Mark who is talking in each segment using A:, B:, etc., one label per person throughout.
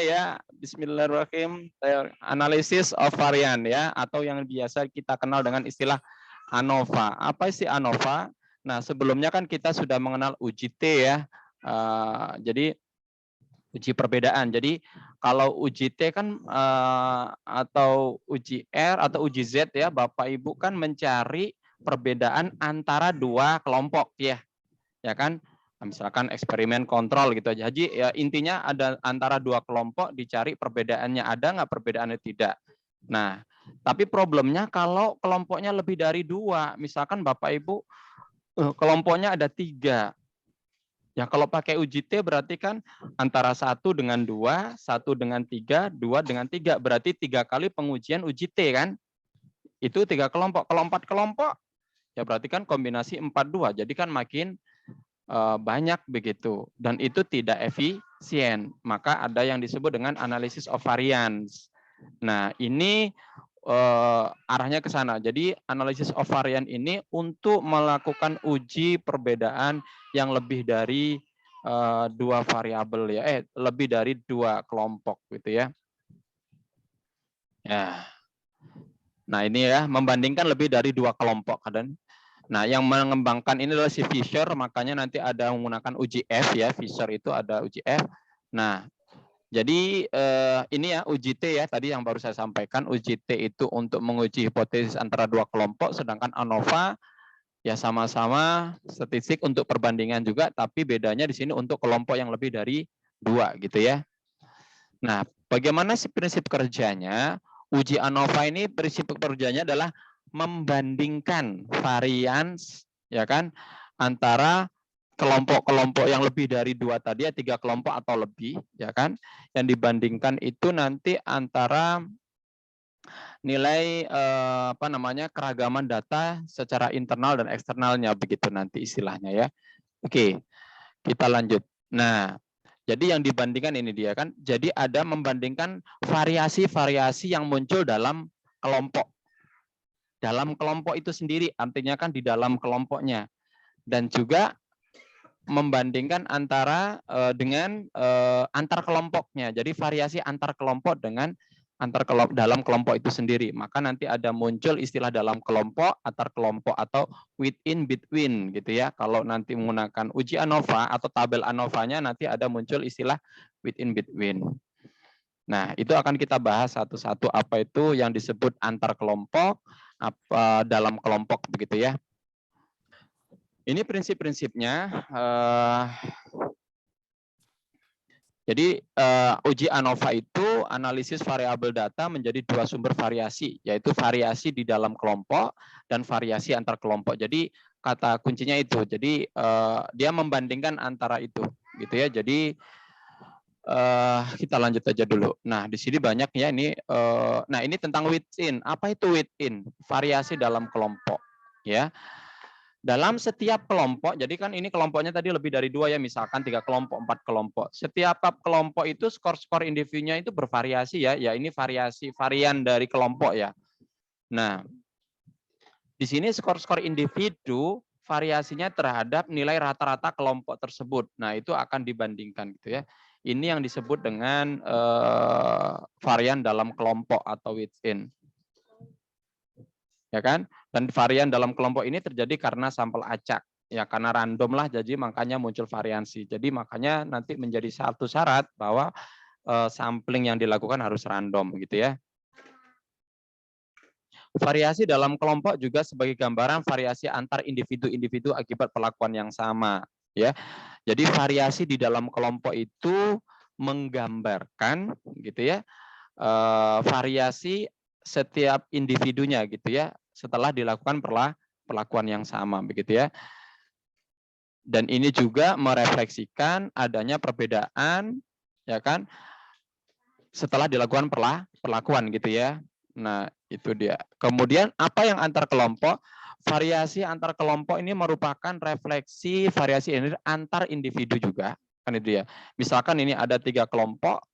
A: ya, bismillahirrahmanirrahim, analisis of varian ya, atau yang biasa kita kenal dengan istilah ANOVA. Apa sih ANOVA? Nah, sebelumnya kan kita sudah mengenal UJT ya. Jadi uji perbedaan. Jadi kalau uji T kan atau uji R atau uji Z ya, Bapak Ibu kan mencari perbedaan antara dua kelompok ya. Ya kan? Misalkan eksperimen kontrol gitu aja. Jadi ya intinya ada antara dua kelompok dicari perbedaannya, ada nggak perbedaannya tidak. Nah, tapi problemnya kalau kelompoknya lebih dari dua, misalkan Bapak Ibu kelompoknya ada tiga. Ya kalau pakai uji T berarti kan antara 1 dengan 2, 1 dengan 3, 2 dengan 3. Berarti 3 kali pengujian uji T kan. Itu 3 kelompok. Kalau 4 kelompok, ya berarti kan kombinasi 4-2. Jadi kan makin banyak begitu. Dan itu tidak efisien. Maka ada yang disebut dengan analysis of variance. Nah ini arahnya ke sana. Jadi analisis of varian ini untuk melakukan uji perbedaan yang lebih dari dua variabel ya, lebih dari dua kelompok gitu ya. Ya. Nah ini ya membandingkan lebih dari dua kelompok kan. Nah yang mengembangkan ini adalah si Fisher, makanya nanti ada menggunakan uji F ya. Fisher itu ada uji F. Nah jadi ini ya uji T ya, tadi yang baru saya sampaikan, uji T itu untuk menguji hipotesis antara dua kelompok, sedangkan ANOVA ya sama-sama statistik untuk perbandingan juga, tapi bedanya di sini untuk kelompok yang lebih dari dua gitu ya. Nah, bagaimana sih prinsip kerjanya? Uji ANOVA ini prinsip kerjanya adalah membandingkan varians ya kan antara kelompok-kelompok yang lebih dari dua tadi ya, 3 kelompok atau lebih ya kan, yang dibandingkan itu nanti antara nilai keragaman data secara internal dan eksternalnya begitu nanti istilahnya ya. Oke, kita lanjut. Nah, jadi yang dibandingkan ini dia kan, jadi ada membandingkan variasi-variasi yang muncul dalam kelompok. Dalam kelompok itu sendiri, artinya kan di dalam kelompoknya. Dan juga membandingkan antara dengan antar kelompoknya. Jadi variasi antar kelompok dengan dalam kelompok itu sendiri. Maka nanti ada muncul istilah dalam kelompok, antar kelompok atau within between gitu ya. Kalau nanti menggunakan uji ANOVA atau tabel ANOVA-nya nanti ada muncul istilah within between. Nah, itu akan kita bahas satu-satu apa itu yang disebut antar kelompok, apa dalam kelompok begitu ya. Ini prinsip-prinsipnya. Jadi uji ANOVA itu analisis variabel data menjadi dua sumber variasi, yaitu variasi di dalam kelompok dan variasi antar kelompok. Jadi kata kuncinya itu. Jadi dia membandingkan antara itu, gitu ya. Jadi kita lanjut aja dulu. Nah di sini banyak ya ini. Nah ini tentang within. Apa itu within? Variasi dalam kelompok, ya. Dalam setiap kelompok, jadi kan ini kelompoknya tadi lebih dari dua ya, misalkan 3 kelompok, 4 kelompok. Setiap kelompok itu skor-skor individunya itu bervariasi ya, ya ini varian dari kelompok ya. Nah, di sini skor-skor individu variasinya terhadap nilai rata-rata kelompok tersebut. Nah, itu akan dibandingkan gitu ya. Ini yang disebut dengan varian dalam kelompok atau within. Ya kan? Dan varian dalam kelompok ini terjadi karena sampel acak. Ya karena random lah, jadi makanya muncul variasi. Jadi makanya nanti menjadi satu syarat bahwa sampling yang dilakukan harus random gitu ya. Variasi dalam kelompok juga sebagai gambaran variasi antar individu-individu akibat perlakuan yang sama. Ya, jadi variasi di dalam kelompok itu menggambarkan gitu ya variasi setiap individunya gitu ya setelah dilakukan perlakuan yang sama begitu ya. Dan ini juga merefleksikan adanya perbedaan ya kan setelah dilakukan perlakuan gitu ya. Nah, itu dia. Kemudian apa yang antar kelompok? Variasi antar kelompok ini merupakan refleksi variasi antar individu juga. Kan itu ya. Misalkan ini ada 3 kelompok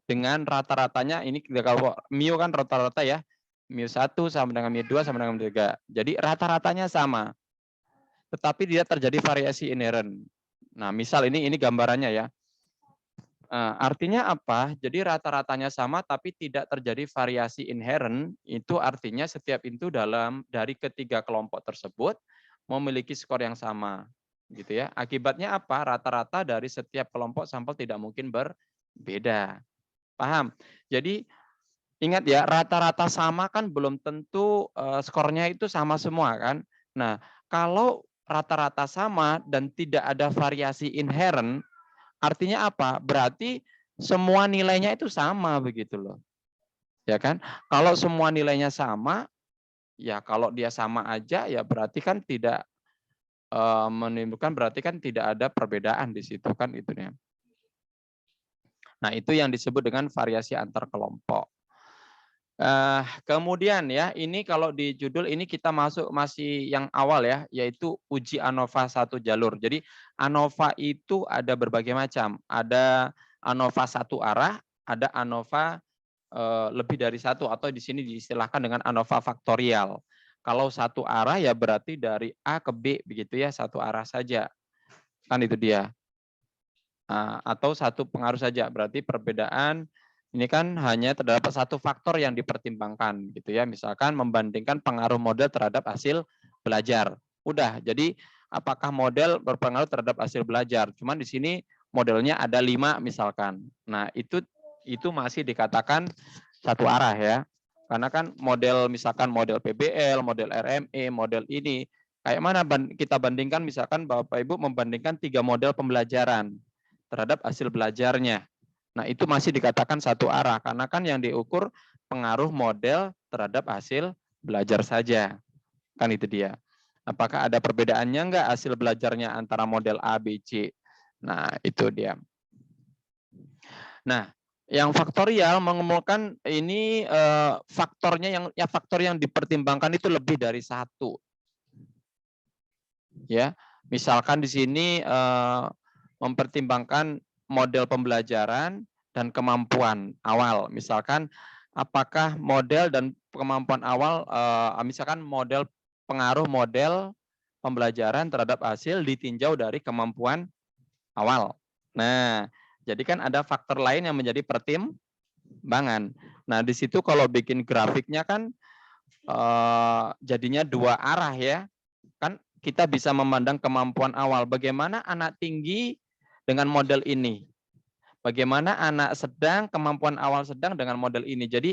A: dengan rata-ratanya ini kalau mu kan rata-rata ya. Mu1 sama dengan mu2 sama dengan mu3. Jadi rata-ratanya sama. Tetapi tidak terjadi variasi inherent. Nah, misal ini gambarannya ya. Artinya apa? Jadi rata-ratanya sama tapi tidak terjadi variasi inherent, itu artinya setiap itu dari ketiga kelompok tersebut memiliki skor yang sama. Gitu ya. Akibatnya apa? Rata-rata dari setiap kelompok sampel tidak mungkin berbeda. Paham? Jadi ingat ya, rata-rata sama kan belum tentu skornya itu sama semua kan. Nah, kalau rata-rata sama dan tidak ada variasi inherent, artinya apa? Berarti semua nilainya itu sama begitu loh. Ya kan? Kalau semua nilainya sama, ya kalau dia sama aja ya berarti kan tidak menimbulkan, berarti kan tidak ada perbedaan di situ kan itu ya. Nah, itu yang disebut dengan variasi antar kelompok. Kemudian ya, ini kalau di judul ini kita masih yang awal ya, yaitu uji ANOVA satu jalur. Jadi ANOVA itu ada berbagai macam. Ada ANOVA satu arah, ada ANOVA lebih dari satu, atau di sini diistilahkan dengan ANOVA faktorial. Kalau satu arah ya berarti dari A ke B begitu ya, satu arah saja. Kan itu dia. Atau satu pengaruh saja, berarti perbedaan ini kan hanya terdapat satu faktor yang dipertimbangkan gitu ya, misalkan membandingkan pengaruh model terhadap hasil belajar. Udah, jadi apakah model berpengaruh terhadap hasil belajar? Cuman di sini modelnya ada 5 misalkan. Nah, itu masih dikatakan satu arah ya. Karena kan model misalkan model PBL, model RME, model ini kayak mana kita bandingkan, misalkan Bapak Ibu membandingkan 3 model pembelajaran terhadap hasil belajarnya. Nah, itu masih dikatakan satu arah, karena kan yang diukur pengaruh model terhadap hasil belajar saja. Kan itu dia. Apakah ada perbedaannya enggak hasil belajarnya antara model A, B, C? Nah, itu dia. Nah, yang faktorial mengemukakan ini faktornya faktor yang dipertimbangkan itu lebih dari satu. Ya, misalkan di sini mempertimbangkan model pembelajaran dan kemampuan awal. Misalkan apakah model dan kemampuan awal, misalkan pengaruh model pembelajaran terhadap hasil ditinjau dari kemampuan awal. Nah, jadi kan ada faktor lain yang menjadi pertimbangan. Nah, di situ kalau bikin grafiknya kan jadinya dua arah ya. Kan kita bisa memandang kemampuan awal. Bagaimana anak tinggi dengan model ini? Bagaimana anak sedang, kemampuan awal sedang dengan model ini? Jadi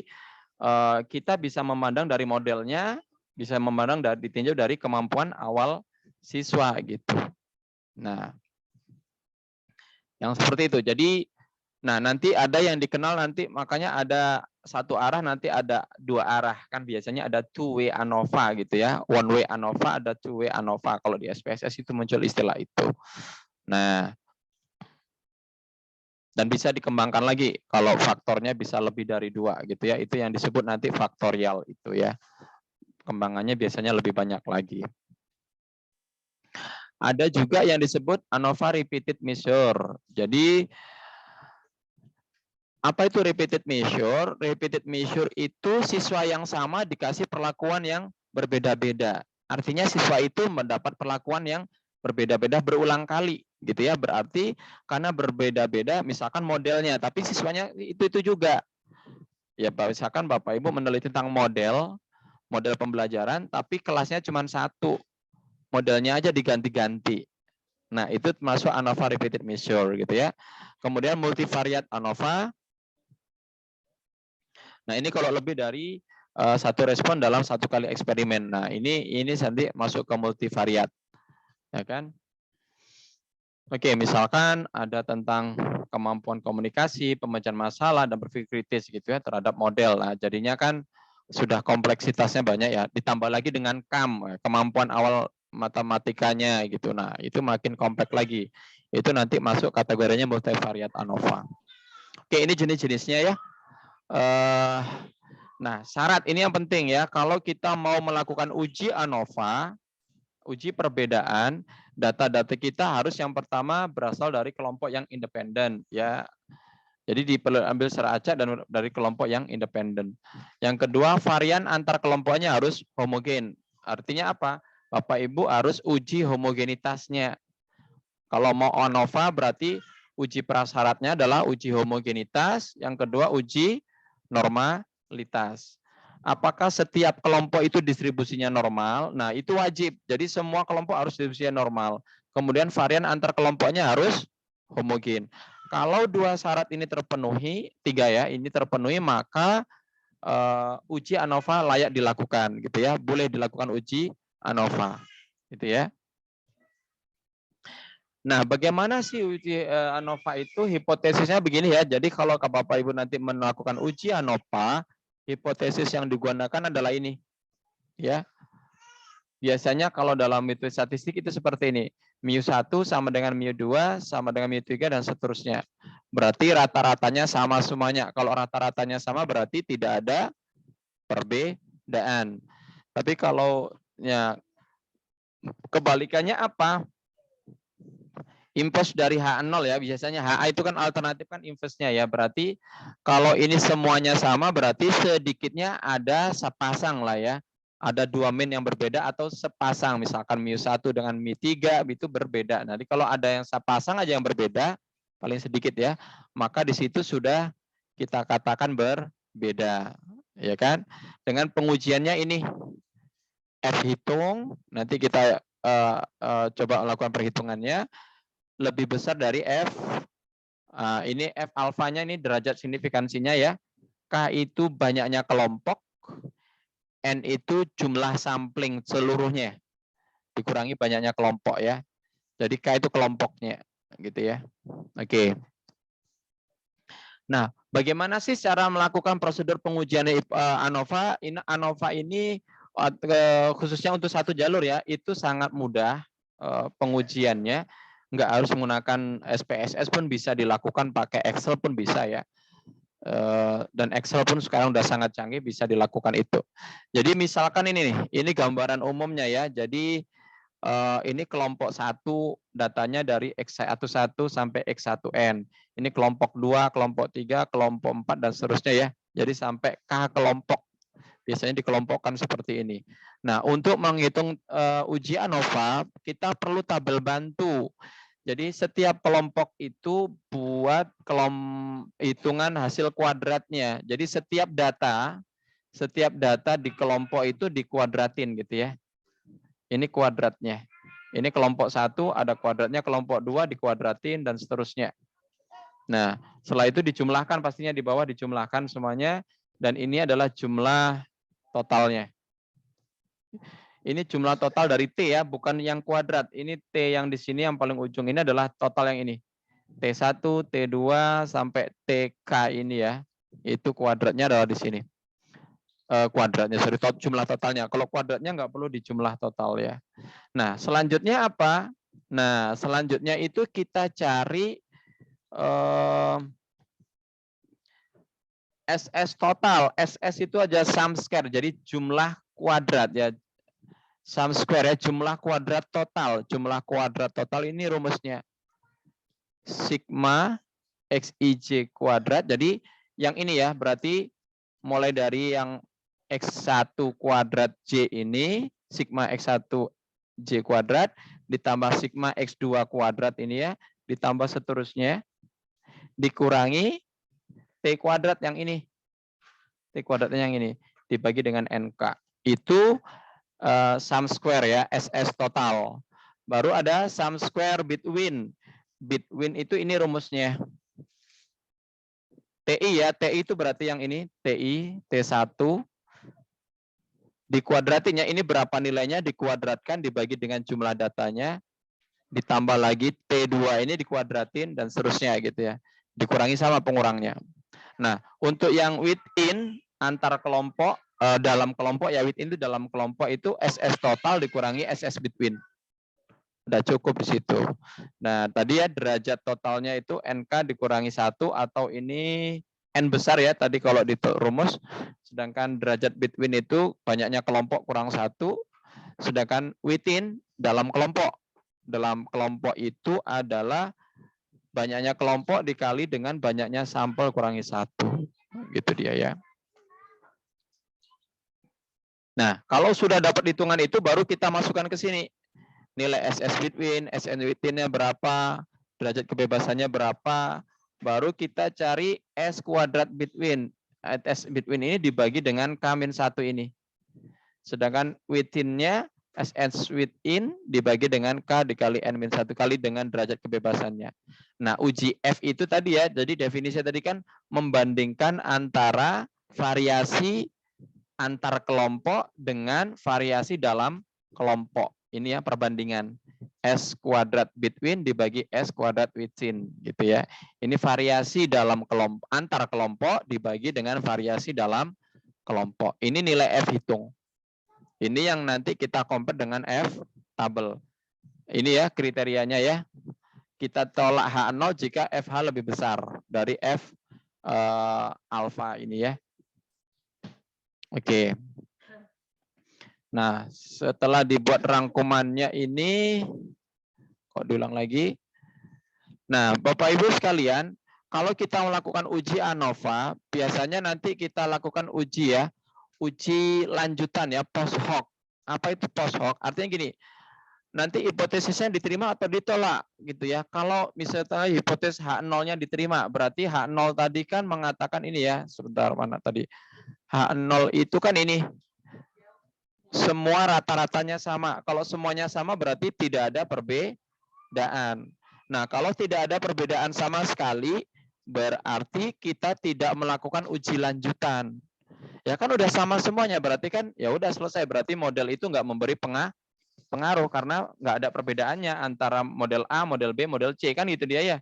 A: kita bisa memandang dari modelnya, bisa memandang ditinjau dari kemampuan awal siswa gitu. Nah, yang seperti itu. Jadi, nah nanti ada yang dikenal nanti, makanya ada satu arah, nanti ada dua arah. Kan biasanya ada two-way ANOVA gitu ya. One-way ANOVA, ada two-way ANOVA. Kalau di SPSS itu muncul istilah itu. Nah, dan bisa dikembangkan lagi kalau faktornya bisa lebih dari 2 gitu ya. Itu yang disebut nanti faktorial itu ya. Kembangannya biasanya lebih banyak lagi. Ada juga yang disebut ANOVA repeated measure. Jadi apa itu repeated measure? Repeated measure itu siswa yang sama dikasih perlakuan yang berbeda-beda. Artinya siswa itu mendapat perlakuan yang berbeda-beda berulang kali gitu ya. Berarti karena berbeda-beda misalkan modelnya, tapi siswanya itu juga. Ya misalkan Bapak Ibu meneliti tentang model pembelajaran, tapi kelasnya cuma satu. Modelnya aja diganti-ganti. Nah, itu masuk ANOVA repeated measure gitu ya. Kemudian multivariate ANOVA. Nah, ini kalau lebih dari satu respon dalam satu kali eksperimen. Nah, ini nanti masuk ke multivariat. Ya kan? Oke, misalkan ada tentang kemampuan komunikasi, pemecahan masalah, dan berpikir kritis gitu ya terhadap model. Nah, jadinya kan sudah kompleksitasnya banyak ya. Ditambah lagi dengan kemampuan awal matematikanya gitu. Nah, itu makin kompleks lagi. Itu nanti masuk kategorinya multivariat ANOVA. Oke, ini jenis-jenisnya ya. Nah, syarat ini yang penting ya. Kalau kita mau melakukan uji ANOVA, uji perbedaan, data-data kita harus yang pertama berasal dari kelompok yang independen ya. Jadi diambil secara acak dan dari kelompok yang independen. Yang kedua, varian antar kelompoknya harus homogen. Artinya apa? Bapak Ibu harus uji homogenitasnya. Kalau mau ANOVA berarti Uji prasyaratnya adalah uji homogenitas, yang kedua uji normalitas. Apakah setiap kelompok itu distribusinya normal? Nah, itu wajib. Jadi semua kelompok harus distribusinya normal. Kemudian varian antar kelompoknya harus homogen. Kalau dua syarat ini terpenuhi, tiga ya, ini terpenuhi, maka uji ANOVA layak dilakukan, gitu ya. Boleh dilakukan uji ANOVA, gitu ya. Nah, bagaimana sih uji ANOVA itu? Hipotesisnya begini ya. Jadi kalau Bapak Ibu nanti melakukan uji ANOVA, hipotesis yang digunakan adalah ini. Ya. Biasanya kalau dalam metode statistik itu seperti ini. Mu1 sama dengan Mu2 sama dengan Mu3 dan seterusnya. Berarti rata-ratanya sama semuanya. Kalau rata-ratanya sama berarti tidak ada perbedaan. Tapi kalau ya kebalikannya apa? Inverse dari H0 ya, biasanya HA itu kan alternatif kan inverse-nya ya. Berarti kalau ini semuanya sama berarti sedikitnya ada sepasang lah ya. Ada dua min yang berbeda atau sepasang, misalkan mu1 dengan mu3 itu berbeda. Nanti kalau ada yang sepasang aja yang berbeda, paling sedikit ya, maka di situ sudah kita katakan berbeda, ya kan? Dengan pengujiannya ini F hitung, nanti kita coba lakukan perhitungannya. Lebih besar dari F. Ini F alfanya ini derajat signifikansinya ya. K itu banyaknya kelompok. N itu jumlah sampling seluruhnya. Dikurangi banyaknya kelompok ya. Jadi K itu kelompoknya. Gitu ya. Oke. Nah, bagaimana sih cara melakukan prosedur pengujian ANOVA? ANOVA ini khususnya untuk satu jalur ya, itu sangat mudah pengujiannya. Nggak harus menggunakan SPSS pun bisa dilakukan, pakai Excel pun bisa ya. Dan Excel pun sekarang udah sangat canggih, bisa dilakukan itu. Jadi misalkan ini nih, ini gambaran umumnya ya. Jadi ini kelompok 1 datanya dari X11 sampai X1N. Ini kelompok 2, kelompok 3, kelompok 4 dan seterusnya ya. Jadi sampai K kelompok. Biasanya dikelompokkan seperti ini. Nah, untuk menghitung uji ANOVA, kita perlu tabel bantu. Jadi setiap kelompok itu buat hitungan hasil kuadratnya. Jadi setiap data di kelompok itu dikuadratin gitu ya. Ini kuadratnya. Ini kelompok 1 ada kuadratnya, kelompok 2 dikuadratin dan seterusnya. Nah, setelah itu dijumlahkan, pastinya di bawah dijumlahkan semuanya, dan ini adalah jumlah totalnya. Ini jumlah total dari T ya, bukan yang kuadrat. Ini T yang di sini yang paling ujung ini adalah total yang ini. T1, T2 sampai TK ini ya. Itu kuadratnya adalah di sini. Kuadratnya, sorry, jumlah totalnya. Kalau kuadratnya nggak perlu dijumlah total ya. Nah, selanjutnya apa? Nah, selanjutnya itu kita cari SS total. SS itu aja sum square, jadi jumlah kuadrat ya. Sum square ya, jumlah kuadrat total. Jumlah kuadrat total ini rumusnya sigma XIJ kuadrat. Jadi yang ini ya, berarti mulai dari yang X1 kuadrat J ini, sigma X1 J kuadrat, ditambah sigma X2 kuadrat ini ya, ditambah seterusnya, dikurangi T kuadrat yang ini. T kuadratnya yang ini, dibagi dengan NK. Itu sum square ya, SS total. Baru ada sum square between. Between itu ini rumusnya. TI ya, TI itu berarti yang ini, TI, T1, dikuadratinnya ini berapa nilainya, dikuadratkan, dibagi dengan jumlah datanya, ditambah lagi T2 ini dikuadratin, dan seterusnya gitu ya. Dikurangi sama pengurangnya. Nah, untuk yang within, antar kelompok, dalam kelompok, ya within itu dalam kelompok itu SS total dikurangi SS between. Udah cukup di situ. Nah, tadi ya derajat totalnya itu NK dikurangi 1, atau ini N besar ya tadi kalau di rumus, sedangkan derajat between itu banyaknya kelompok kurang 1, sedangkan within dalam kelompok. Dalam kelompok itu adalah banyaknya kelompok dikali dengan banyaknya sampel kurangi 1. Gitu dia ya. Nah, kalau sudah dapat hitungan itu baru kita masukkan ke sini. Nilai SS between, SN within-nya berapa, derajat kebebasannya berapa, baru kita cari S kuadrat between. S between ini dibagi dengan K-1 ini. Sedangkan within-nya SS within dibagi dengan K dikali N-1 kali dengan derajat kebebasannya. Nah, uji F itu tadi ya, jadi definisinya tadi kan membandingkan antara variasi antar kelompok dengan variasi dalam kelompok. Ini ya perbandingan. S kuadrat between dibagi S kuadrat within gitu ya. Ini variasi dalam kelompok antar kelompok dibagi dengan variasi dalam kelompok. Ini nilai F hitung. Ini yang nanti kita compare dengan F tabel. Ini ya kriterianya ya. Kita tolak H0 jika FH lebih besar dari F alfa ini ya. Oke. Nah, setelah dibuat rangkumannya ini, kok diulang lagi? Nah, Bapak Ibu sekalian, kalau kita melakukan uji ANOVA, biasanya nanti kita lakukan uji ya, uji lanjutan ya, post hoc. Apa itu post hoc? Artinya gini, nanti hipotesisnya diterima atau ditolak gitu ya. Kalau misalnya hipotesis H0-nya diterima, berarti H0 tadi kan mengatakan ini ya, sebentar mana tadi? H0 itu kan ini, semua rata-ratanya sama. Kalau semuanya sama berarti tidak ada perbedaan. Nah, kalau tidak ada perbedaan sama sekali, berarti kita tidak melakukan uji lanjutan. Ya kan udah sama semuanya, berarti kan ya udah selesai. Berarti model itu nggak memberi pengaruh karena nggak ada perbedaannya antara model A, model B, model C, kan gitu dia ya.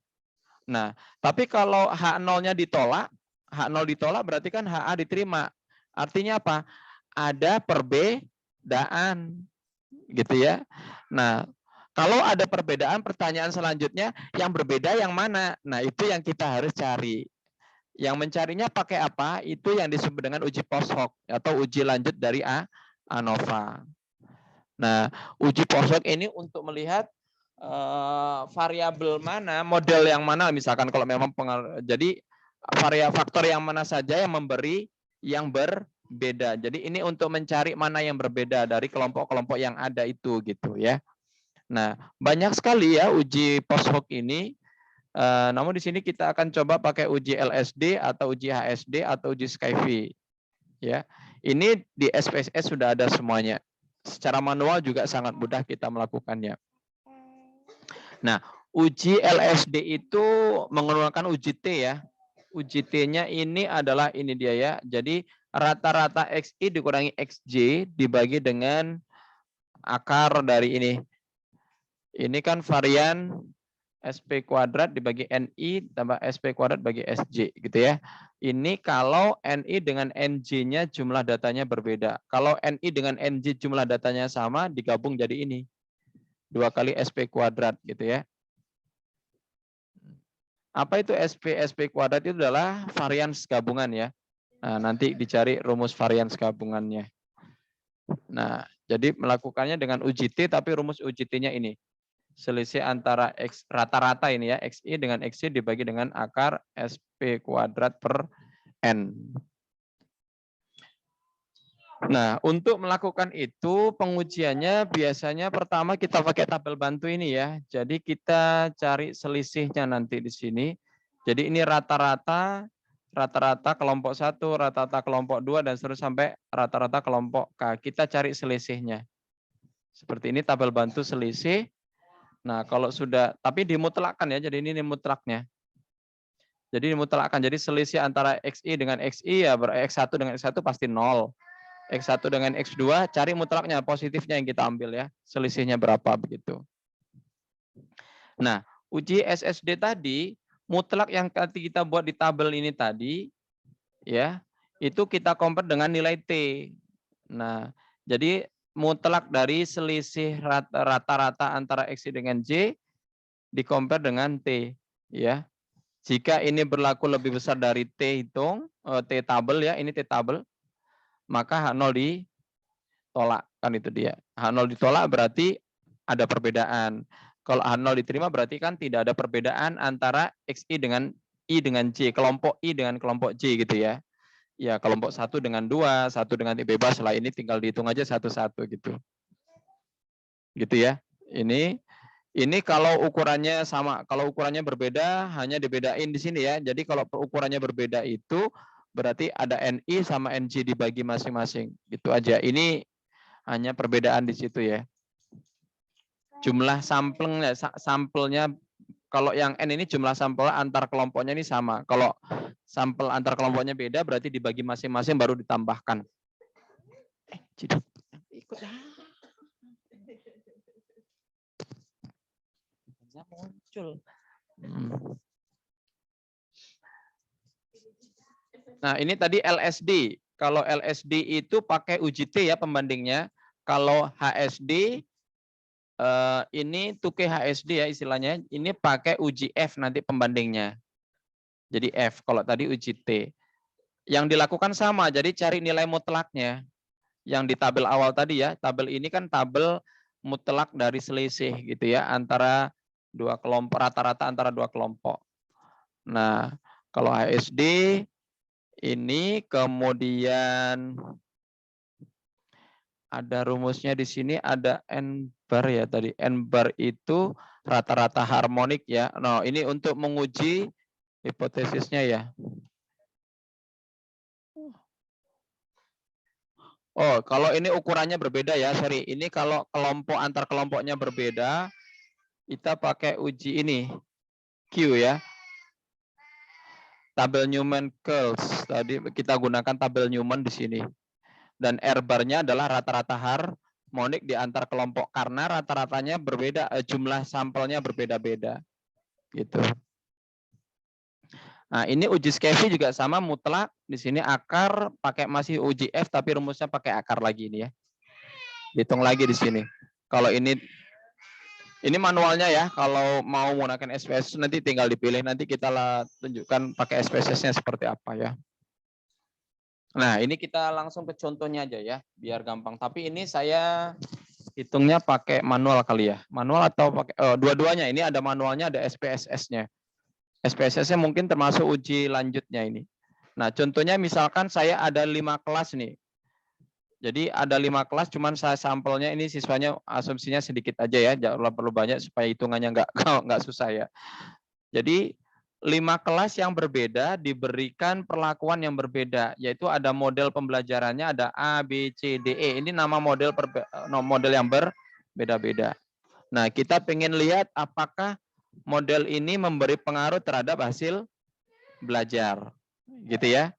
A: Nah, tapi kalau H0-nya ditolak, H0 ditolak berarti kan HA diterima. Artinya apa? Ada perbedaan gitu ya. Nah, kalau ada perbedaan, pertanyaan selanjutnya yang berbeda yang mana? Nah, itu yang kita harus cari. Yang mencarinya pakai apa? Itu yang disebut dengan uji post hoc atau uji lanjut dari ANOVA. Nah, uji post hoc ini untuk melihat variabel mana, model yang mana, misalkan kalau memang pengaruh. Jadi faktor yang mana saja yang memberi yang berbeda. Jadi ini untuk mencari mana yang berbeda dari kelompok-kelompok yang ada itu gitu ya. Nah, banyak sekali ya uji post hoc ini. Namun di sini kita akan coba pakai uji LSD atau uji HSD atau uji SkyV. Ya, ini di SPSS sudah ada semuanya. Secara manual juga sangat mudah kita melakukannya. Nah, uji LSD itu menggunakan uji T ya. Uji T-nya ini adalah ini dia ya. Jadi rata-rata XI dikurangi XJ dibagi dengan akar dari ini. Ini kan varian SP kuadrat dibagi NI tambah SP kuadrat bagi SJ gitu ya. Ini kalau NI dengan NJ-nya jumlah datanya berbeda. Kalau NI dengan NJ jumlah datanya sama digabung jadi ini. 2 kali SP kuadrat gitu ya. Apa itu SP? SP kuadrat itu adalah varians gabungan ya. Nah, nanti dicari rumus varians gabungannya. Nah, jadi melakukannya dengan uji T tapi rumus uji T-nya ini. Selisih antara X rata-rata ini ya, XI dengan XC dibagi dengan akar SP kuadrat per N. Nah, untuk melakukan itu pengujiannya biasanya pertama kita pakai tabel bantu ini ya. Jadi kita cari selisihnya nanti di sini. Jadi ini rata-rata kelompok 1, rata-rata kelompok 2 dan seterusnya sampai rata-rata kelompok K. Kita cari selisihnya. Seperti ini tabel bantu selisih. Nah, kalau sudah, tapi dimutlakkan ya, jadi ini mutlaknya. Jadi dimutlakkan, jadi selisih antara XI dengan XI ya, X1 dengan X1 pasti 0. X1 dengan X2, cari mutlaknya, positifnya yang kita ambil ya, selisihnya berapa begitu. Nah, uji SSD tadi, mutlak yang kita buat di tabel ini tadi, ya, itu kita compare dengan nilai T. Nah, jadi mutlak dari selisih rata-rata antara XI dengan J di-compare dengan T ya. Jika ini berlaku lebih besar dari T hitung, T tabel ya, ini T tabel, maka H0 ditolak, kan itu dia. H0 ditolak berarti ada perbedaan. Kalau H0 diterima berarti kan tidak ada perbedaan antara XI dengan I dengan J, kelompok I dengan kelompok J gitu ya. Ya, kelompok 1 dengan 2, 1 dengan I bebas lah, ini tinggal dihitung aja satu-satu gitu. Gitu ya. Ini Ini kalau ukurannya sama, kalau ukurannya berbeda hanya dibedain di sini ya. Jadi kalau ukurannya berbeda itu berarti ada NI sama NG dibagi masing-masing. Gitu aja. Ini hanya perbedaan di situ ya. Jumlah sampelnya kalau yang N ini jumlah sampel antar kelompoknya ini sama. Kalau sampel antar kelompoknya beda berarti dibagi masing-masing baru ditambahkan. Jadi ikut muncul. Nah, ini tadi LSD. Kalau LSD itu pakai uji T ya pembandingnya. Kalau HSD ini 2K HSD ya istilahnya. Ini pakai uji F nanti pembandingnya. Jadi F. Kalau tadi uji T. Yang dilakukan sama. Jadi cari nilai mutlaknya. Yang di tabel awal tadi ya. Tabel ini kan tabel mutlak dari selisih gitu ya. Antara dua kelompok. Rata-rata antara dua kelompok. Nah, kalau HSD ini kemudian ada rumusnya di sini, ada N bar ya tadi. N bar itu rata-rata harmonik ya. Nah, ini untuk menguji hipotesisnya ya. Oh, kalau ini ukurannya berbeda ya, sorry. Ini kalau kelompok antar kelompoknya berbeda, kita pakai uji ini Q ya. Tabel Newman-Coles. Tadi kita gunakan tabel Newman di sini. Dan R-bar-nya adalah rata-rata harmonik di antar kelompok karena rata-ratanya berbeda, jumlah sampelnya berbeda-beda. Gitu. Nah, ini uji Skevi juga sama mutlak. Di sini akar pakai masih uji F tapi rumusnya pakai akar lagi ini ya. Hitung lagi di sini. Kalau ini manualnya ya. Kalau mau menggunakan SPSS nanti tinggal dipilih, nanti kita tunjukkan pakai SPSS-nya seperti apa ya. Nah, ini kita langsung ke contohnya aja ya, biar gampang. Tapi ini saya hitungnya pakai manual kali ya. Manual atau pakai dua-duanya. Ini ada manualnya, ada SPSS-nya. SPSS-nya mungkin termasuk uji lanjutnya ini. Nah, contohnya misalkan saya ada 5 kelas nih. Jadi ada 5 kelas, cuman saya sampelnya ini siswanya asumsinya sedikit aja ya, jangan perlu banyak supaya hitungannya nggak susah ya. Jadi 5 kelas yang berbeda diberikan perlakuan yang berbeda, yaitu ada model pembelajarannya, ada A, B, C, D, E. Ini nama model yang berbeda-beda. Nah, kita pengen lihat apakah model ini memberi pengaruh terhadap hasil belajar. Gitu ya.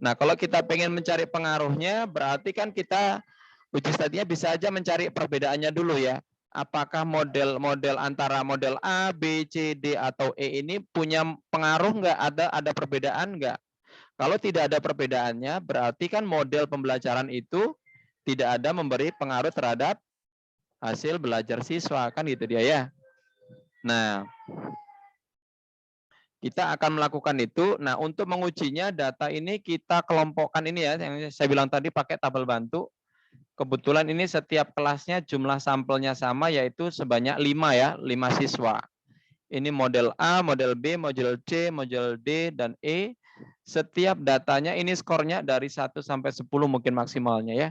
A: Nah, kalau kita pengen mencari pengaruhnya, berarti kan kita uji stadinya bisa aja mencari perbedaannya dulu ya. Apakah model antara model A, B, C, D, atau E ini punya pengaruh nggak? Ada perbedaan nggak? Kalau tidak ada perbedaannya, berarti kan model pembelajaran itu tidak ada memberi pengaruh terhadap hasil belajar siswa. Kan gitu dia ya. Nah, kita akan melakukan itu. Nah, untuk mengujinya data ini kita kelompokkan ini ya, yang saya bilang tadi pakai tabel bantu. Kebetulan ini setiap kelasnya jumlah sampelnya sama, yaitu sebanyak 5 ya, 5 siswa. Ini model A, model B, model C, model D, dan E. Setiap datanya ini skornya dari 1 sampai 10 mungkin maksimalnya ya.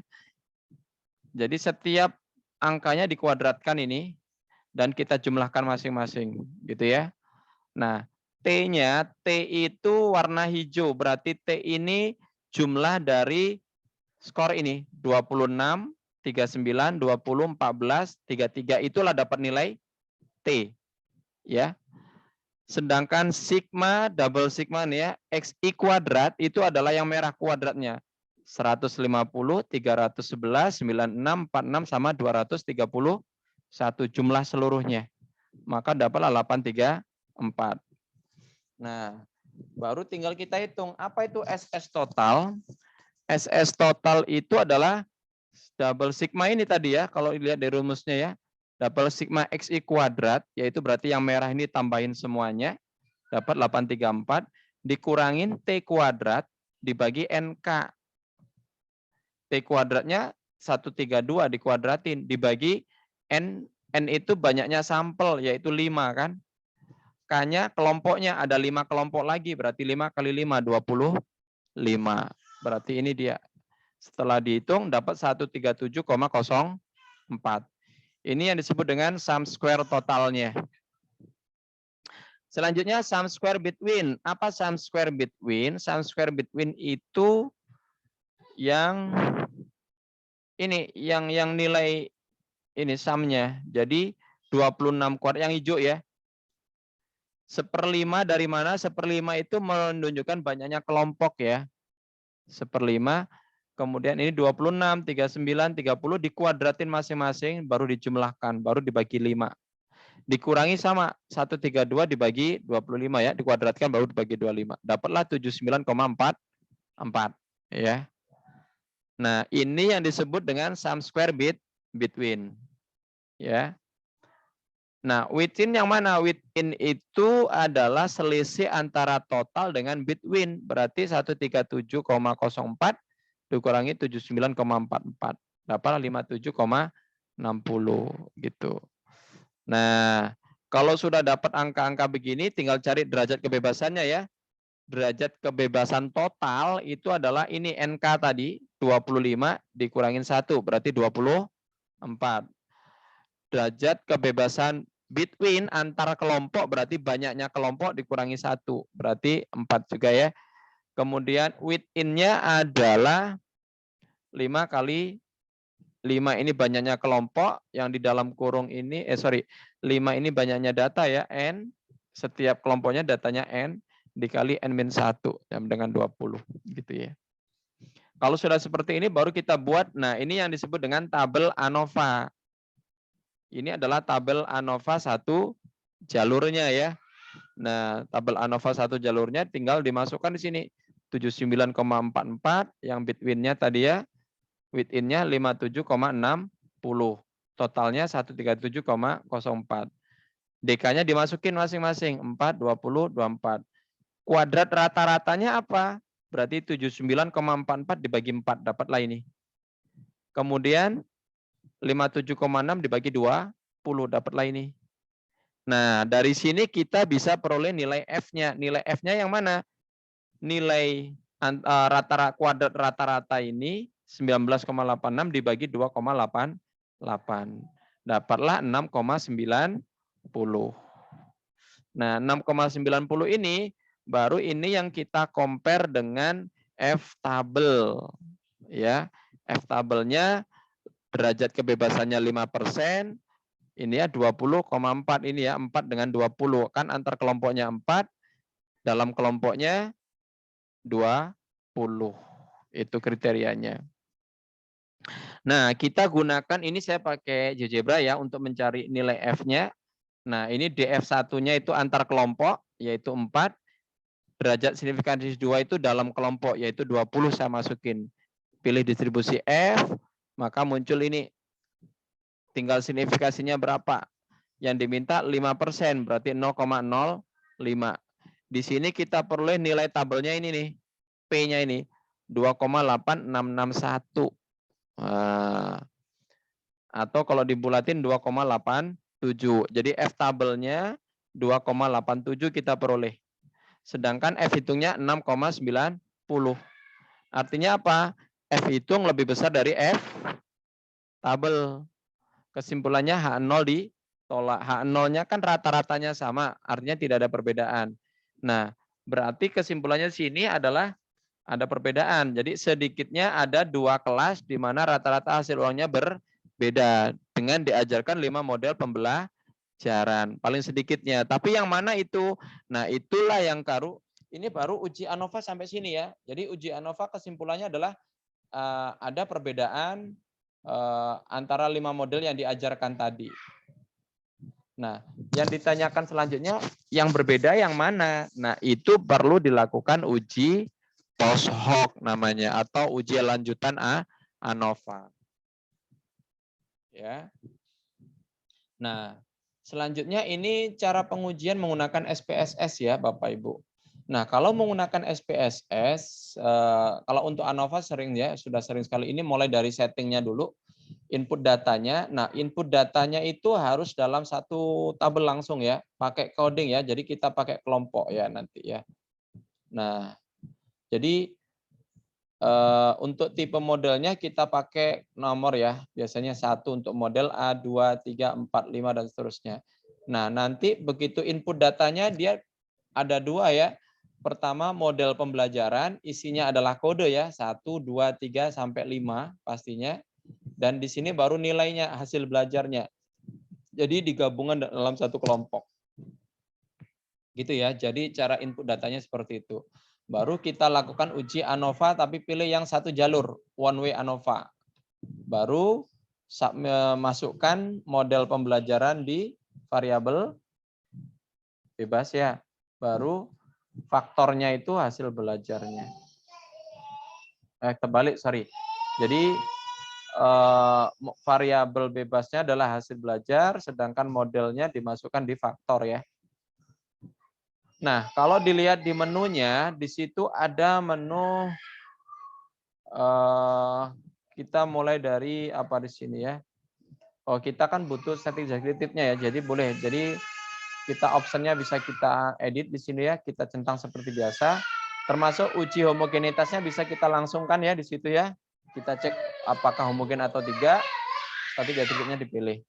A: Jadi setiap angkanya dikuadratkan ini, dan kita jumlahkan masing-masing gitu ya. Nah, T-nya, T itu warna hijau, berarti T ini jumlah dari skor ini, 26, 39, 20, 14, 33, itulah dapat nilai T. Ya. Sedangkan sigma, double sigma nih ya, XI kuadrat itu adalah yang merah kuadratnya. 150, 311, 96, 46, sama 231 jumlah seluruhnya. Maka dapatlah 834. Nah, baru tinggal kita hitung apa itu SS total. SS total itu adalah double sigma ini tadi ya, kalau dilihat dari rumusnya ya. Double sigma XI kuadrat, yaitu berarti yang merah ini tambahin semuanya, dapat 834, dikurangin T kuadrat, dibagi NK. T kuadratnya 132 dikuadratin, dibagi N itu banyaknya sampel, yaitu 5 kan. K-nya kelompoknya ada 5 kelompok lagi, berarti 5 kali 5, 25. Berarti ini dia. Setelah dihitung dapat 137,04. Ini yang disebut dengan sum square totalnya. Selanjutnya sum square between. Apa sum square between? Sum square between itu yang ini yang nilai ini sumnya. Jadi 26 kuadrat yang hijau ya. 1/5 dari mana? 1/5 itu menunjukkan banyaknya kelompok ya. 1/5. Kemudian ini 26, 39, 30 dikuadratin masing-masing baru dijumlahkan, baru dibagi 5. Dikurangi sama 132 dibagi 25 ya, dikuadratkan baru dibagi 25. Dapatlah 79,44 ya. Nah, ini yang disebut dengan sum square between ya. Nah, within yang mana? Within itu adalah selisih antara total dengan between. Berarti 137,04 dikurangi 79,44. Dapatlah 57,60 gitu. Nah, kalau sudah dapat angka-angka begini tinggal cari derajat kebebasannya ya. Derajat kebebasan total itu adalah ini NK tadi 25 dikurangin 1 berarti 24. Derajat kebebasan between antara kelompok berarti banyaknya kelompok dikurangi 1 berarti 4 juga ya. Kemudian within-nya adalah 5 kali 5 ini banyaknya kelompok yang di dalam kurung ini 5 ini banyaknya data ya n, setiap kelompoknya datanya n dikali n-1 yang dengan 20 gitu ya. Kalau sudah seperti ini baru kita buat, nah ini yang disebut dengan tabel ANOVA. Ini adalah tabel ANOVA 1 jalurnya ya. Nah, tabel ANOVA 1 jalurnya tinggal dimasukkan di sini 79,44 yang between-nya tadi ya. Within-nya 57,60. Totalnya 137,04. DK-nya dimasukin masing-masing 4, 20, 24. Kuadrat rata-ratanya apa? Berarti 79,44 dibagi 4 dapatlah ini. Kemudian 57,6 dibagi 20 dapatlah ini. Nah, dari sini kita bisa peroleh nilai F-nya. Nilai F-nya yang mana? Nilai rata-rata kuadrat rata-rata ini 19,86 dibagi 2,88. Dapatlah 6,90. Nah, 6,90 ini baru ini yang kita compare dengan F tabel. Ya, F tabelnya derajat kebebasannya 5%, ini ya 20,4 ini ya 4 dengan 20 kan antar kelompoknya 4, dalam kelompoknya 20. Itu kriterianya. Nah, kita gunakan ini saya pakai GeoGebra ya untuk mencari nilai F-nya. Nah, ini DF1-nya itu antar kelompok yaitu 4. Derajat signifikansi 2 itu dalam kelompok yaitu 20 saya masukin. Pilih distribusi F, maka muncul ini. Tinggal signifikasinya berapa? Yang diminta 5%, berarti 0,05. Di sini kita peroleh nilai tabelnya ini nih. P-nya ini 2,8661. Atau kalau dibulatin 2,87. Jadi F tabelnya 2,87 kita peroleh. Sedangkan F hitungnya 6,90. Artinya apa? F hitung lebih besar dari F tabel. Kesimpulannya H0 ditolak. H0-nya kan rata-ratanya sama, artinya tidak ada perbedaan. Nah, berarti kesimpulannya sini adalah ada perbedaan. Jadi sedikitnya ada 2 kelas di mana rata-rata hasil uangnya berbeda dengan diajarkan 5 model pembelajaran. Paling sedikitnya. Tapi yang mana itu? Nah, itulah yang ini baru uji ANOVA sampai sini ya. Jadi uji ANOVA kesimpulannya adalah ada perbedaan antara 5 model yang diajarkan tadi. Nah, yang ditanyakan selanjutnya yang berbeda yang mana? Nah, itu perlu dilakukan uji post hoc namanya atau uji lanjutan ANOVA. Ya. Nah, selanjutnya ini cara pengujian menggunakan SPSS ya, Bapak Ibu. Nah, kalau menggunakan SPSS, kalau untuk ANOVA sering ya, sudah sering sekali. Ini mulai dari settingnya dulu, input datanya. Nah, input datanya itu harus dalam satu tabel langsung ya, pakai coding ya. Jadi kita pakai kelompok ya nanti ya. Nah, jadi Untuk tipe modelnya kita pakai nomor ya. Biasanya 1 untuk model A, 2, 3, 4, 5, dan seterusnya. Nah, nanti begitu input datanya dia ada 2 ya. Pertama model pembelajaran, isinya adalah kode ya. 1, 2, 3, sampai 5 pastinya. Dan di sini baru nilainya, hasil belajarnya. Jadi digabungkan dalam satu kelompok. Gitu ya. Jadi cara input datanya seperti itu. Baru kita lakukan uji ANOVA tapi pilih yang satu jalur, one way ANOVA. Baru masukkan model pembelajaran di variabel bebas ya. Baru faktornya itu hasil belajarnya. Kebalik, sorry. Jadi variabel bebasnya adalah hasil belajar, sedangkan modelnya dimasukkan di faktor ya. Nah, kalau dilihat di menunya, di situ ada menu kita mulai dari apa di sini ya. Oh, kita kan butuh setting deskriptifnya ya. Jadi boleh. Jadi kita optionnya bisa kita edit di sini ya. Kita centang seperti biasa. Termasuk uji homogenitasnya bisa kita langsungkan ya di situ ya. Kita cek apakah homogen atau tidak. Tadi deskriptifnya dipilih.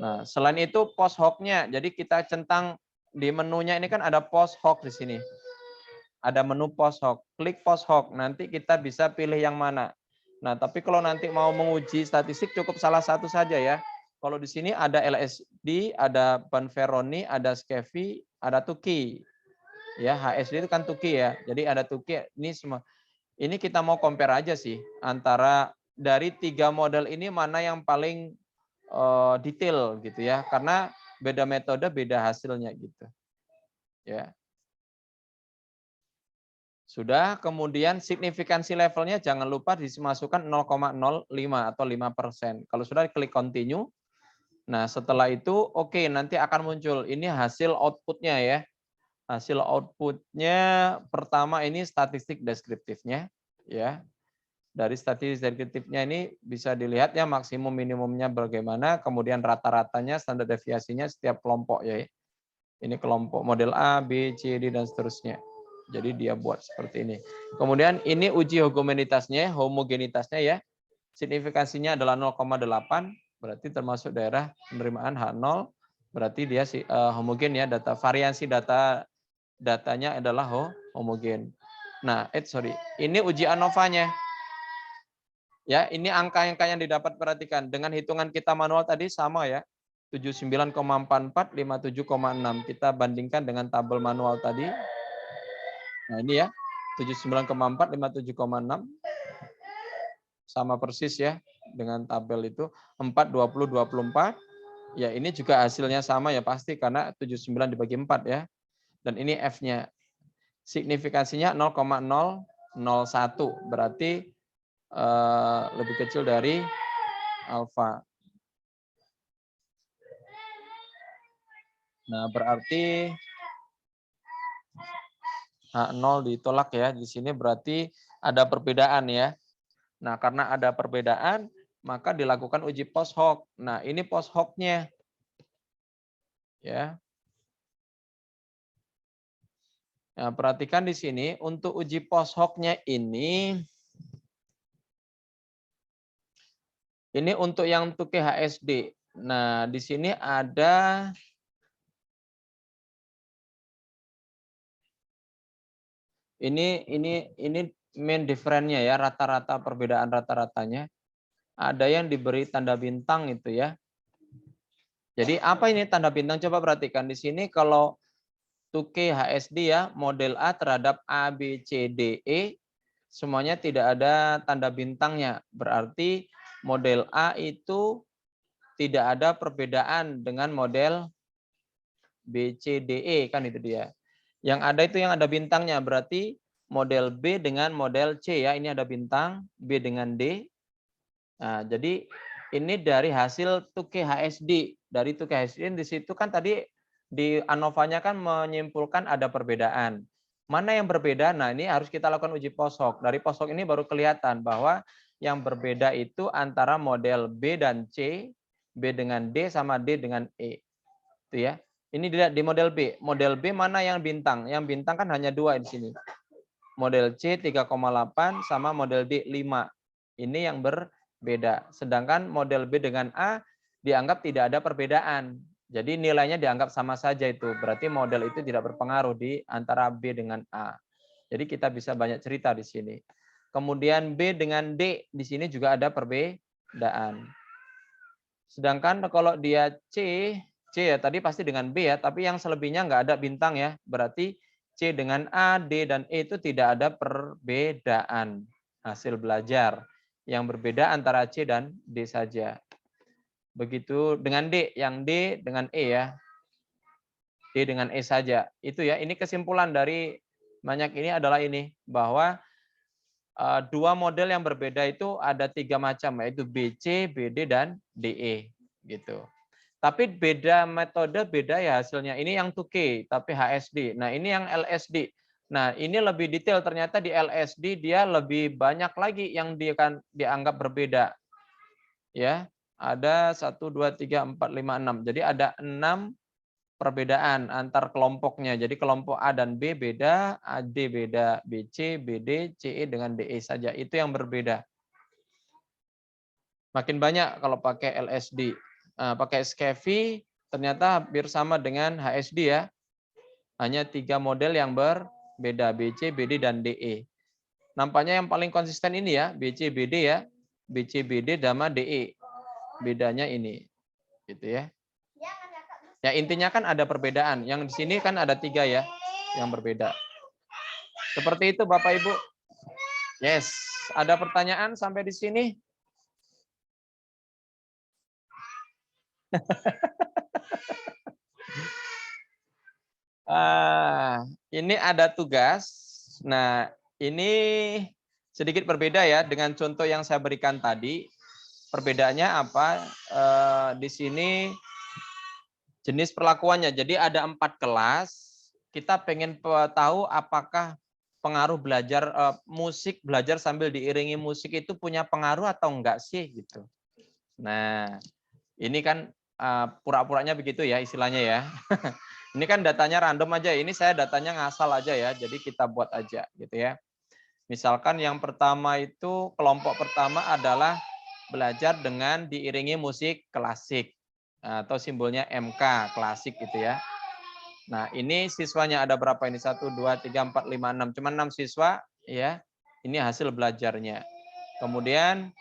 A: Nah, selain itu post hoc-nya. Jadi kita centang di menunya ini kan ada post hoc di sini. Ada menu post hoc. Klik post hoc. Nanti kita bisa pilih yang mana. Nah, tapi kalau nanti mau menguji statistik cukup salah satu saja ya. Kalau di sini ada LSD, ada Banferroni, ada Skevi, ada Tukey. Ya, HSD itu kan Tukey ya. Jadi ada Tukey ini semua. Ini kita mau compare aja sih antara dari 3 model ini mana yang paling detail gitu ya. Karena beda metode, beda hasilnya gitu. Ya. Sudah, kemudian signifikansi levelnya jangan lupa dimasukkan 0,05 atau 5%. Kalau sudah klik continue. Nah, setelah itu oke, nanti akan muncul ini hasil outputnya ya. Hasil outputnya pertama ini statistik deskriptifnya ya. Dari statistik deskriptifnya ini bisa dilihat ya maksimum minimumnya bagaimana, kemudian rata-ratanya, standar deviasinya setiap kelompok ya. Ini kelompok model A, B, C, D, dan seterusnya. Jadi dia buat seperti ini. Kemudian ini uji homogenitasnya ya. Signifikansinya adalah 0,8, berarti termasuk daerah penerimaan H0, berarti dia homogen ya, data variasi datanya adalah homogen. Nah, ini uji ANOVA-nya. Ya, ini angka-angka yang didapat, perhatikan. Dengan hitungan kita manual tadi sama ya. 79,44, 57,6. Kita bandingkan dengan tabel manual tadi. Nah, ini ya. 79,4, 57,6. Sama persis ya dengan tabel itu. 4, 20, 24. Ya, ini juga hasilnya sama ya pasti karena 79 dibagi 4 ya. Dan ini F-nya. Signifikansinya 0,001. Berarti lebih kecil dari alfa. Nah, berarti H0 ditolak ya. Di sini berarti ada perbedaan ya. Nah, karena ada perbedaan, maka dilakukan uji post hoc. Nah, ini post hoc-nya. Ya. Nah, perhatikan di sini untuk uji post hoc-nya ini untuk yang Tukey HSD. Nah, di sini ada ini main difference-nya ya, rata-rata perbedaan rata-ratanya. Ada yang diberi tanda bintang itu ya. Jadi apa ini tanda bintang? Coba perhatikan di sini kalau Tukey HSD ya, model A terhadap A, B, C, D, E, semuanya tidak ada tanda bintangnya. Berarti model A itu tidak ada perbedaan dengan model B, C, D, E, kan itu dia. Yang ada itu yang ada bintangnya, berarti model B dengan model C ya, ini ada bintang, B dengan D. Nah, jadi ini dari hasil Tukey HSD. Dari Tukey HSD di situ kan tadi di ANOVA-nya kan menyimpulkan ada perbedaan. Mana yang berbeda? Nah, ini harus kita lakukan uji post hoc. Dari post hoc ini baru kelihatan bahwa yang berbeda itu antara model B dan C, B dengan D sama D dengan E. Itu ya. Ini dilihat di model B. Model B mana yang bintang? Yang bintang kan hanya 2 di sini. Model C 3,8 sama model D 5. Ini yang berbeda. Sedangkan model B dengan A dianggap tidak ada perbedaan. Jadi nilainya dianggap sama saja itu. Berarti model itu tidak berpengaruh di antara B dengan A. Jadi kita bisa banyak cerita di sini. Kemudian B dengan D di sini juga ada perbedaan. Sedangkan kalau dia C ya tadi pasti dengan B ya, tapi yang selebihnya nggak ada bintang ya. Berarti C dengan A, D, dan E itu tidak ada perbedaan hasil belajar. Yang berbeda antara C dan D saja. Begitu dengan D, yang D dengan E ya. D dengan E saja. Itu ya, ini kesimpulan dari banyak ini adalah ini, bahwa dua model yang berbeda itu ada 3 macam, yaitu BC, BD, dan DE. Gitu. Tapi beda metode, beda ya hasilnya. Ini yang 2K, tapi HSD. Nah, ini yang LSD. Nah, ini lebih detail. Ternyata di LSD dia lebih banyak lagi yang dia kan dianggap berbeda. Ya, ada 1, 2, 3, 4, 5, 6. Jadi ada 6 perbedaan antar kelompoknya. Jadi kelompok A dan B beda, AD beda, BC, BD, CE dengan DE saja. Itu yang berbeda. Makin banyak kalau pakai LSD. Pakai SCFI ternyata hampir sama dengan HSD ya. Hanya 3 model yang berbeda, BC, BD, dan DE. Nampaknya yang paling konsisten ini ya, BC, BD ya. BC, BD, sama DE. Bedanya ini. Gitu ya. Ya intinya kan ada perbedaan. Yang di sini kan ada 3 ya, yang berbeda. Seperti itu Bapak Ibu. Yes. Ada pertanyaan sampai di sini? Ini ada tugas. Nah, ini sedikit berbeda ya dengan contoh yang saya berikan tadi. Perbedaannya apa? Di sini jenis perlakuannya. Jadi ada 4 kelas. Kita pengen tahu apakah pengaruh belajar musik, belajar sambil diiringi musik itu punya pengaruh atau enggak sih gitu. Nah, ini kan pura-puranya begitu ya istilahnya ya. Ini kan datanya random aja. Ini saya datanya ngasal aja ya. Jadi kita buat aja gitu ya. Misalkan yang pertama itu kelompok pertama adalah belajar dengan diiringi musik klasik atau simbolnya MK klasik gitu ya. Nah, ini siswanya ada berapa ini? 1 2 3 4 5 6. Cuma 6 siswa ya. Ini hasil belajarnya. Kemudian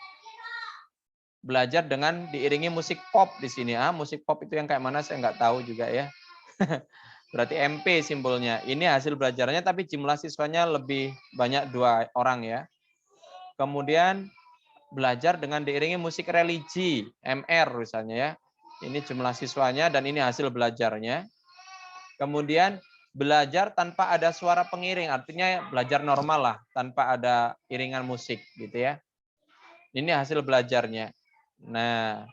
A: belajar dengan diiringi musik pop di sini. Musik pop itu yang kayak mana saya nggak tahu juga ya. Berarti MP simbolnya. Ini hasil belajarnya tapi jumlah siswanya lebih banyak 2 orang ya. Kemudian belajar dengan diiringi musik religi, MR misalnya ya. Ini jumlah siswanya dan ini hasil belajarnya. Kemudian belajar tanpa ada suara pengiring, artinya belajar normal lah, tanpa ada iringan musik gitu ya. Ini hasil belajarnya. Nah,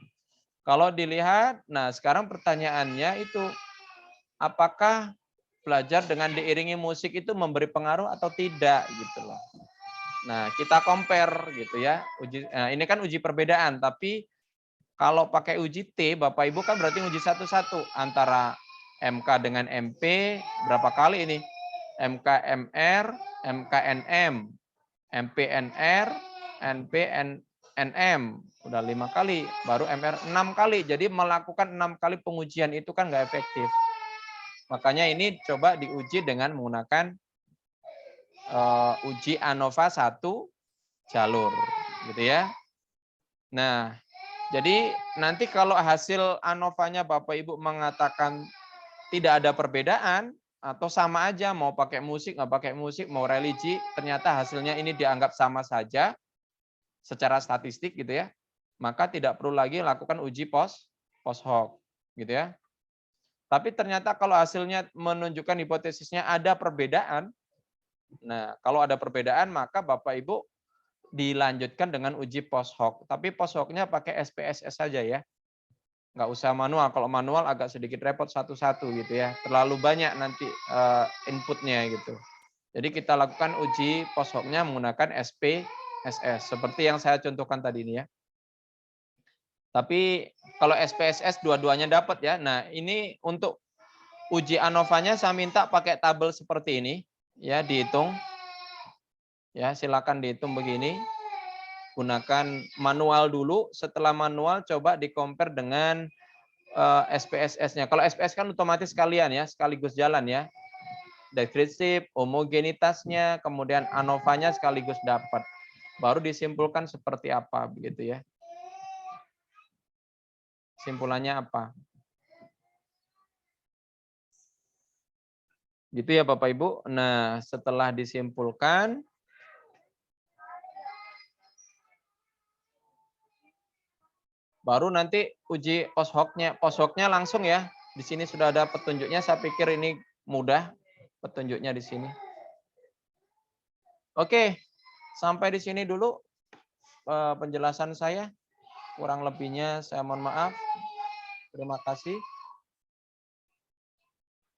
A: kalau dilihat, nah sekarang pertanyaannya itu, apakah belajar dengan diiringi musik itu memberi pengaruh atau tidak gitu loh. Nah, kita compare gitu ya. Ini kan uji perbedaan, tapi kalau pakai uji T, Bapak Ibu kan berarti uji satu-satu antara MK dengan MP berapa kali ini? MKMR, MKNM, MPNR, NPNM. Udah 5 kali, baru MR 6 kali. Jadi melakukan 6 kali pengujian itu kan nggak efektif. Makanya ini coba diuji dengan menggunakan uji ANOVA 1 jalur, gitu ya. Nah, jadi nanti kalau hasil ANOVA-nya Bapak Ibu mengatakan tidak ada perbedaan atau sama aja mau pakai musik, nggak pakai musik, mau religi, ternyata hasilnya ini dianggap sama saja secara statistik gitu ya, maka tidak perlu lagi lakukan uji post hoc gitu ya. Tapi ternyata kalau hasilnya menunjukkan hipotesisnya ada perbedaan, nah kalau ada perbedaan maka Bapak Ibu dilanjutkan dengan uji post hoc. Tapi post hoc-nya pakai SPSS saja ya. Nggak usah manual. Kalau manual agak sedikit repot satu-satu gitu ya. Terlalu banyak nanti inputnya gitu. Jadi kita lakukan uji post hoc-nya menggunakan SPSS. Seperti yang saya contohkan tadi ini ya. Tapi kalau SPSS dua-duanya dapat ya. Nah ini untuk uji ANOVA-nya saya minta pakai tabel seperti ini. Ya dihitung. Ya, silakan dihitung begini. Gunakan manual dulu, setelah manual coba di-compare dengan SPSS-nya. Kalau SPS kan otomatis sekalian ya, sekaligus jalan ya. Deskriptif, homogenitasnya, kemudian ANOVA-nya sekaligus dapat. Baru disimpulkan seperti apa begitu ya. Simpulannya apa? Gitu ya Bapak Ibu. Nah, setelah disimpulkan, baru nanti uji post hoc-nya. Post hoc-nya langsung ya. Di sini sudah ada petunjuknya. Saya pikir ini mudah petunjuknya di sini. Oke, sampai di sini dulu penjelasan saya. Kurang lebihnya saya mohon maaf. Terima kasih.